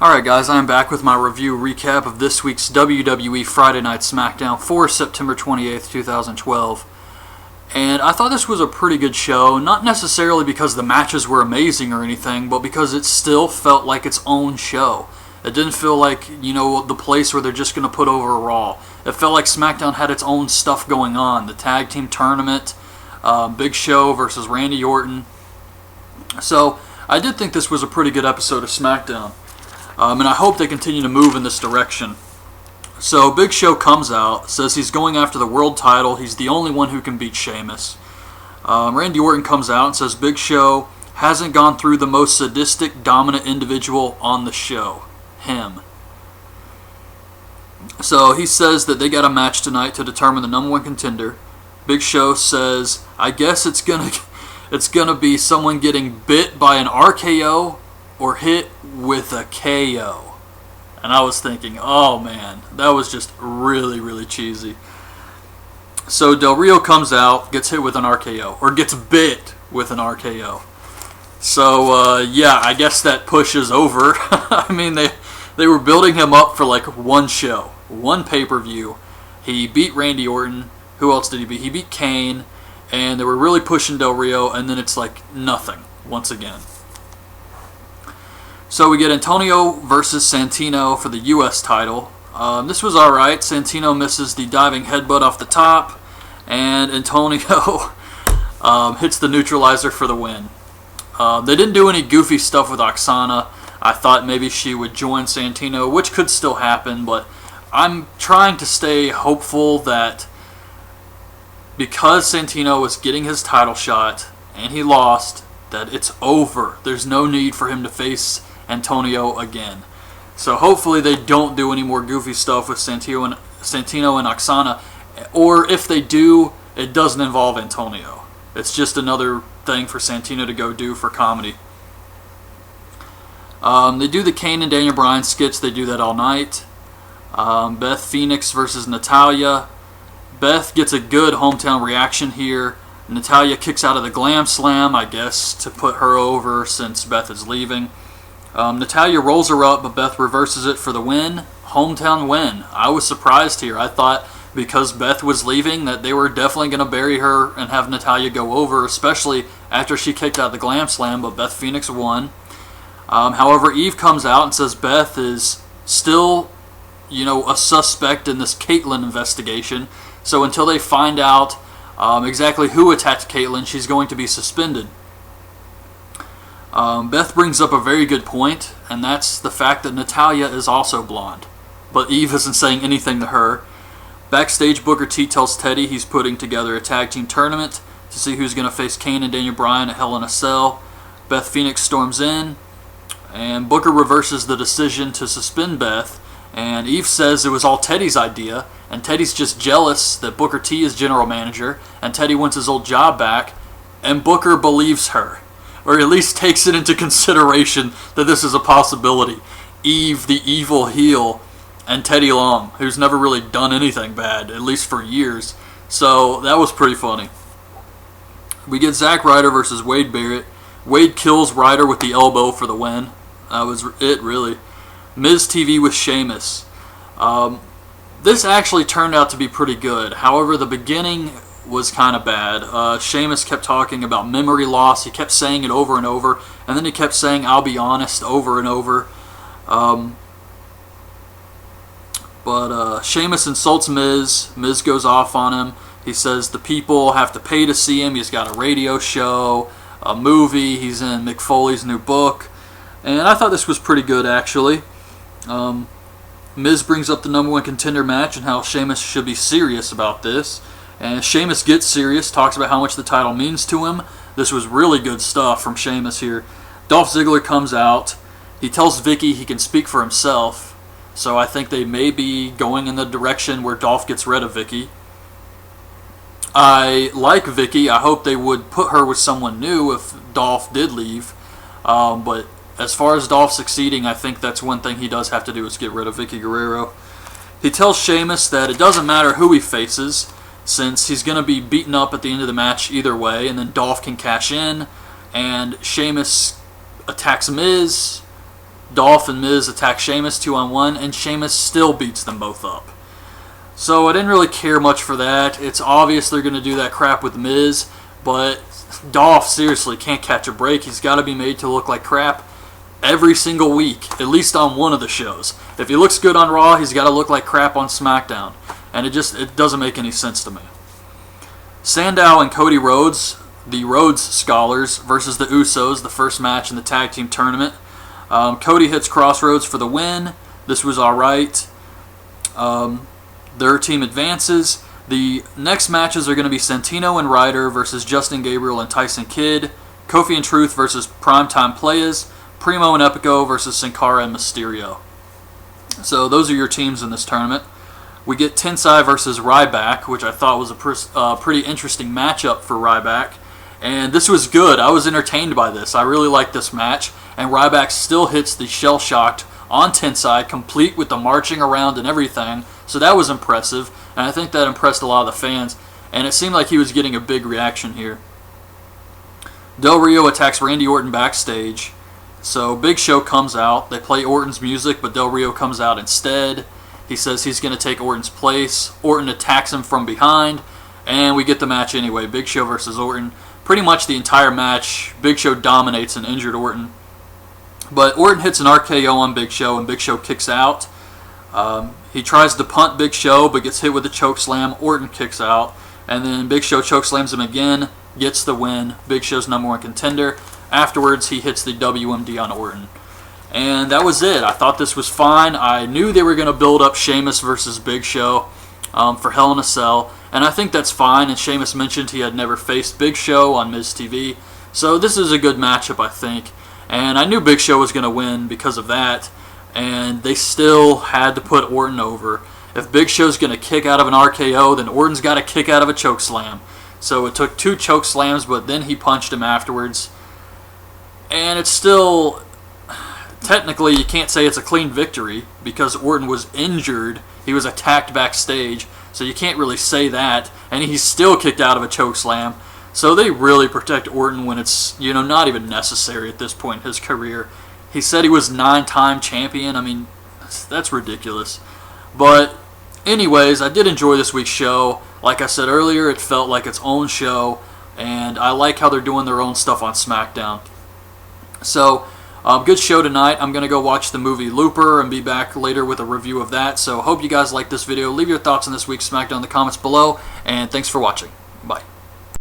Alright guys, I'm back with my review recap of this week's WWE Friday Night Smackdown for September 28th, 2012. And I thought this was a pretty good show, not necessarily because the matches were amazing or anything, but because it still felt like its own show. It didn't feel like, the place where they're just going to put over Raw. It felt like SmackDown had its own stuff going on. The tag team tournament, Big Show versus Randy Orton. So, I did think this was a pretty good episode of SmackDown. And I hope they continue to move in this direction. So Big Show comes out, says he's going after the world title. He's the only one who can beat Sheamus. Randy Orton comes out and says Big Show hasn't gone through the most sadistic, dominant individual on the show. Him. So he says that they got a match tonight to determine the number one contender. Big Show says, I guess it's gonna be someone getting bit by an RKO or hit with a KO. And I was thinking, oh man, that was just really, really cheesy. So Del Rio comes out, gets hit with an RKO, or gets bit with an RKO. So, yeah, I guess that pushes over. I mean, they were building him up for like one show, one pay-per-view. He beat Randy Orton. Who else did he beat? He beat Kane, and they were really pushing Del Rio, and then it's like nothing once again. So we get Antonio versus Santino for the U.S. title. This was alright. Santino misses the diving headbutt off the top, and Antonio hits the neutralizer for the win. They didn't do any goofy stuff with Oksana. I thought maybe she would join Santino, which could still happen, but I'm trying to stay hopeful that because Santino was getting his title shot, and he lost, that it's over. There's no need for him to face Antonio again. So hopefully they don't do any more goofy stuff with Santino and Oksana, or if they do, it doesn't involve Antonio. It's just another thing for Santino to go do for comedy. They do the Kane and Daniel Bryan skits. They do that all night. Beth Phoenix versus Natalya. Beth gets a good hometown reaction here. Natalya kicks out of the Glam Slam, I guess, to put her over since Beth is leaving. Natalya rolls her up, but Beth reverses it for the win. Hometown win. I was surprised here. I thought because Beth was leaving that they were definitely going to bury her and have Natalya go over, especially after she kicked out the Glam Slam, but Beth Phoenix won. However, Eve comes out and says Beth is still, a suspect in this Caitlyn investigation. So until they find out exactly who attacked Caitlyn, she's going to be suspended. Beth brings up a very good point, and that's the fact that Natalya is also blonde. But Eve isn't saying anything to her. Backstage, Booker T tells Teddy he's putting together a tag team tournament to see who's going to face Kane and Daniel Bryan at Hell in a Cell. Beth Phoenix storms in, and Booker reverses the decision to suspend Beth, and Eve says it was all Teddy's idea, and Teddy's just jealous that Booker T is general manager, and Teddy wants his old job back, and Booker believes her. Or at least takes it into consideration that this is a possibility. Eve, the evil heel, and Teddy Long, who's never really done anything bad, at least for years. So that was pretty funny. We get Zack Ryder versus Wade Barrett. Wade kills Ryder with the elbow for the win. That was it, really. Miz TV with Sheamus. This actually turned out to be pretty good. However, the beginning was kind of bad. Sheamus kept talking about memory loss. He kept saying it over and over, and then he kept saying, I'll be honest, over and over. But Sheamus insults Miz. Miz goes off on him. He says the people have to pay to see him. He's got a radio show, a movie. He's in Mick Foley's new book. And I thought this was pretty good, actually. Miz brings up the number one contender match and how Sheamus should be serious about this. And Sheamus gets serious, talks about how much the title means to him. This was really good stuff from Sheamus here. Dolph Ziggler comes out. He tells Vicky he can speak for himself. So I think they may be going in the direction where Dolph gets rid of Vicky. I like Vicky. I hope they would put her with someone new if Dolph did leave. But as far as Dolph succeeding, I think that's one thing he does have to do is get rid of Vicky Guerrero. He tells Sheamus that it doesn't matter who he faces, since he's going to be beaten up at the end of the match either way, and then Dolph can cash in, and Sheamus attacks Miz, Dolph and Miz attack Sheamus 2-on-1, and Sheamus still beats them both up. So I didn't really care much for that. It's obvious they're going to do that crap with Miz, but Dolph seriously can't catch a break. He's got to be made to look like crap every single week, at least on one of the shows. If he looks good on Raw, he's got to look like crap on SmackDown. And it doesn't make any sense to me. Sandow and Cody Rhodes, the Rhodes Scholars, versus the Usos, the first match in the tag team tournament. Cody hits Crossroads for the win. This was alright. Their team advances. The next matches are going to be Santino and Ryder versus Justin Gabriel and Tyson Kidd. Kofi and Truth versus Primetime Players. Primo and Epico versus Sin Cara and Mysterio. So those are your teams in this tournament. We get Tensai versus Ryback, which I thought was a pretty interesting matchup for Ryback. And this was good. I was entertained by this. I really liked this match. And Ryback still hits the Shell Shocked on Tensai, complete with the marching around and everything. So that was impressive. And I think that impressed a lot of the fans. And it seemed like he was getting a big reaction here. Del Rio attacks Randy Orton backstage. So Big Show comes out. They play Orton's music, but Del Rio comes out instead. He says he's going to take Orton's place. Orton attacks him from behind. And we get the match anyway. Big Show versus Orton. Pretty much the entire match, Big Show dominates and injured Orton. But Orton hits an RKO on Big Show, and Big Show kicks out. He tries to punt Big Show, but gets hit with a choke slam. Orton kicks out. And then Big Show choke slams him again, gets the win. Big Show's #1 contender. Afterwards, he hits the WMD on Orton. And that was it. I thought this was fine. I knew they were going to build up Sheamus versus Big Show for Hell in a Cell. And I think that's fine. And Sheamus mentioned he had never faced Big Show on Miz TV. So this is a good matchup, I think. And I knew Big Show was going to win because of that. And they still had to put Orton over. If Big Show's going to kick out of an RKO, then Orton's got to kick out of a choke slam. So it took 2 choke slams, but then he punched him afterwards. And it's still, technically, you can't say it's a clean victory because Orton was injured. He was attacked backstage, so you can't really say that. And he's still kicked out of a choke slam. So they really protect Orton when it's, not even necessary at this point in his career. He said he was 9-time champion. I mean, that's ridiculous. But anyways, I did enjoy this week's show. Like I said earlier, it felt like its own show. And I like how they're doing their own stuff on SmackDown. So, good show tonight. I'm going to go watch the movie Looper and be back later with a review of that. So, hope you guys like this video. Leave your thoughts on this week's SmackDown in the comments below. And thanks for watching. Bye.